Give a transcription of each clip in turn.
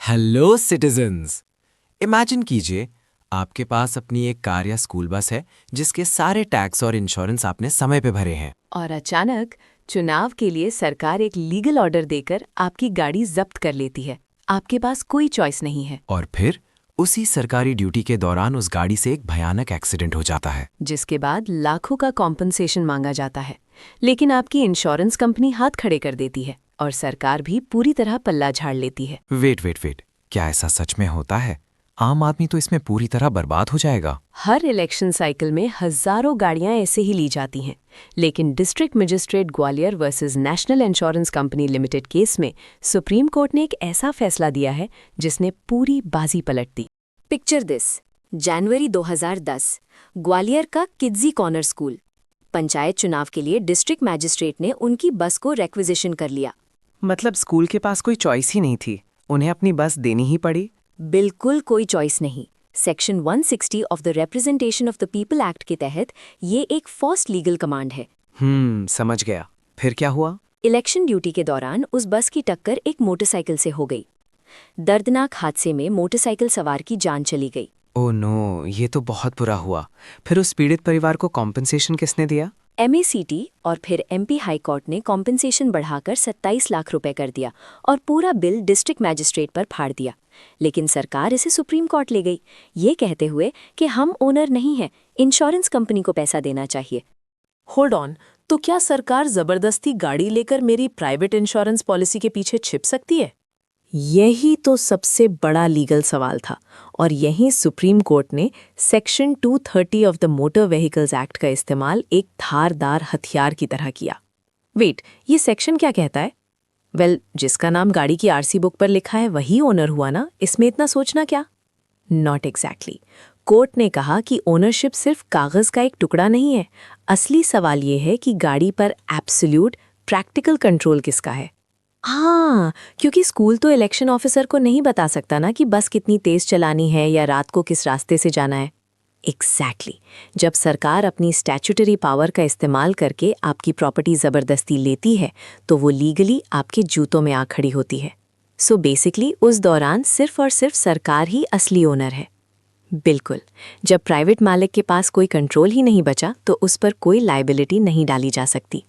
Hello citizens. Imagine कीजिए आपके पास अपनी एक कार या स्कूल बस है जिसके सारे टैक्स और इंश्योरेंस आपने समय पे भरे हैं। और अचानक चुनाव के लिए सरकार एक लीगल ऑर्डर देकर आपकी गाड़ी जब्त कर लेती है। आपके पास कोई चॉइस नहीं है। और फिर उसी सरकारी ड्यूटी के दौरान उस गाड़ी से एक भयानक एक्सीडेंट हो जाता है, जिसके बाद लाखों का कॉम्पनसेशन मांगा जाता है। लेकिन आपकी इंश्योरेंस कंपनी हाथ खड़े कर देती है और सरकार भी पूरी तरह पल्ला झाड़ लेती है। वेट, क्या ऐसा सच में होता है? आम आदमी तो इसमें पूरी तरह बर्बाद हो जाएगा। हर इलेक्शन साइकिल में हजारों गाड़ियां ऐसे ही ली जाती हैं। लेकिन district magistrate Gwalior versus national insurance company limited case में सुप्रीम कोर्ट ने एक ऐसा फैसला दिया है जिसने पूरी बाजी पलट दी। पिक्चर दिस, जनवरी 2010, ग्वालियर का किड्जी कॉर्नर स्कूल। पंचायत चुनाव के लिए डिस्ट्रिक्ट मैजिस्ट्रेट ने उनकी बस को रिक्विजिशन कर लिया। मतलब स्कूल के पास कोई चॉइस ही नहीं थी, उन्हें अपनी बस देनी ही पड़ी। बिल्कुल कोई चॉइस नहीं। Section 160 of the representation of the people act के तहत ये एक फर्स्ट लीगल कमांड है। समझ गया। फिर क्या हुआ? इलेक्शन ड्यूटी के दौरान उस बस की टक्कर एक मोटरसाइकिल से हो गई। दर्दनाक हादसे में मोटरसाइकिल सवार की जान चली गई। ओह नो, ये तो बहुत बुरा हुआ। फिर उस पीड़ित परिवार को कॉम्पनसेशन किसने दिया? MACT और फिर MP हाई कोर्ट ने कॉम्पनसेशन बढ़ाकर 27 लाख रुपए कर दिया और पूरा बिल डिस्ट्रिक्ट मैजिस्ट्रेट पर फाड़ दिया। लेकिन सरकार इसे सुप्रीम कोर्ट ले गई, ये कहते हुए कि हम ओनर नहीं हैं, इंश्योरेंस कंपनी को पैसा देना चाहिए। होल्ड ऑन, तो क्या सरकार जबरदस्ती गाड़ी लेकर मेरी प्राइवेट इंश्योरेंस पॉलिसी के पीछे छिप सकती है? यही तो सबसे बड़ा लीगल सवाल था और यहीं सुप्रीम कोर्ट ने section 230 of the motor vehicles act का इस्तेमाल एक धारदार हथियार की तरह किया। वेट, ये सेक्शन क्या कहता है? जिसका नाम गाड़ी की RC बुक पर लिखा है वही ओनर हुआ ना, इसमें इतना सोचना क्या? Not exactly. कोर्ट ने कहा कि ओनरशिप सिर्फ कागज का एक टुकड़ा नहीं है। असली सवाल ये है कि गाड़ी पर एब्सोल्यूट प्रैक्टिकल कंट्रोल किसका है। हाँ, क्योंकि स्कूल तो इलेक्शन ऑफिसर को नहीं बता सकता ना कि बस कितनी तेज चलानी है या रात को किस रास्ते से जाना है। एग्जैक्टली। जब सरकार अपनी स्टैट्यूटरी पावर का इस्तेमाल करके आपकी प्रॉपर्टी ज़बरदस्ती लेती है तो वो लीगली आपके जूतों में आ खड़ी होती है। सो बेसिकली उस दौरान सिर्फ और सिर्फ सरकार ही असली ओनर है। बिल्कुल। जब प्राइवेट मालिक के पास कोई कंट्रोल ही नहीं बचा तो उस पर कोई लायबिलिटी नहीं डाली जा सकती।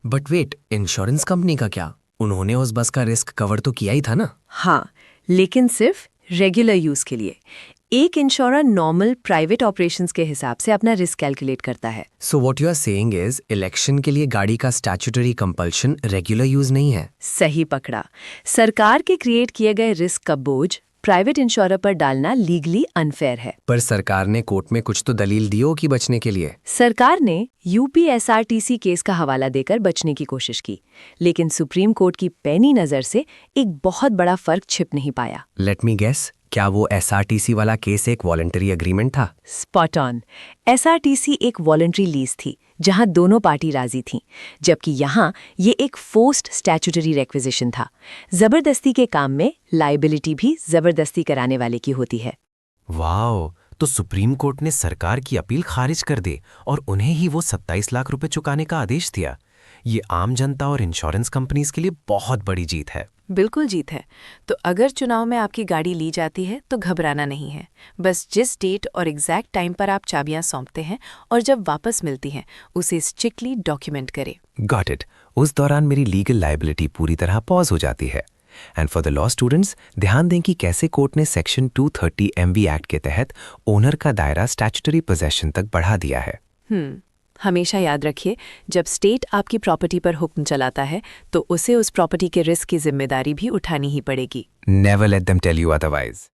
बट वेट, इंश्योरेंस कंपनी का क्या? उन्होंने उस बस का रिस्क कवर तो किया ही था ना? हाँ, लेकिन सिर्फ रेगुलर यूज के लिए। एक इंश्योरर नॉर्मल प्राइवेट ऑपरेशंस के हिसाब से अपना रिस्क कैलकुलेट करता है। So what you are saying is election के लिए गाड़ी का स्टैट्यूटरी कंपल्शन रेगुलर यूज नहीं है। सही पकड़ा। सरकार के क्रिएट किए गए रिस्क का बोझ प्राइवेट इंश्योरर पर डालना लीगली अनफेयर है। पर सरकार ने कोर्ट में कुछ तो दलील दी हो कि बचने के लिए। सरकार ने UP SRTC केस का हवाला देकर बचने की कोशिश की, लेकिन सुप्रीम कोर्ट की पैनी नजर से एक बहुत बड़ा फर्क छिप नहीं पाया। लेट मी गेस, क्या वो SRTC वाला केस एक वॉलंटरी एग्रीमेंट था? Spot on. SRTC एक वॉलंटरी लीज थी जहां दोनों पार्टी राजी थीं, जबकि यहां ये एक फोर्स्ड स्टैट्यूटरी रिक्विजिशन था। जबरदस्ती के काम में लायबिलिटी भी जबरदस्ती कराने वाले की होती है। वाओ, तो सुप्रीम कोर्ट ने सरकार की अपील खारिज कर दी और उन्हें ही वो 27 लाख रुपए चुकाने का आदेश दिया। ये आम जनता और इंश्योरेंस कंपनीज के लिए बहुत बड़ी जीत है। बिल्कुल जीत है। तो अगर चुनाव में आपकी गाड़ी ली जाती है तो घबराना नहीं है। बस जिस डेट और एग्जैक्ट टाइम पर आप चाबियां सौंपते हैं और जब वापस मिलती हैं उसे स्ट्रिक्टली डॉक्यूमेंट करें। Got it. उस दौरान मेरी लीगल लायबिलिटी पूरी तरह पॉज हो जाती है। And for the law students, ध्यान दें कि कैसे कोर्ट ने सेक्शन 230 MV एक्ट के तहत ओनर का दायरा स्टैट्यूटरी पोजेशन तक बढ़ा दिया है। हमेशा याद रखिए, जब स्टेट आपकी प्रॉपर्टी पर हुक्म चलाता है तो उसे उस प्रॉपर्टी के रिस्क की जिम्मेदारी भी उठानी ही पड़ेगी। Never let them tell you otherwise.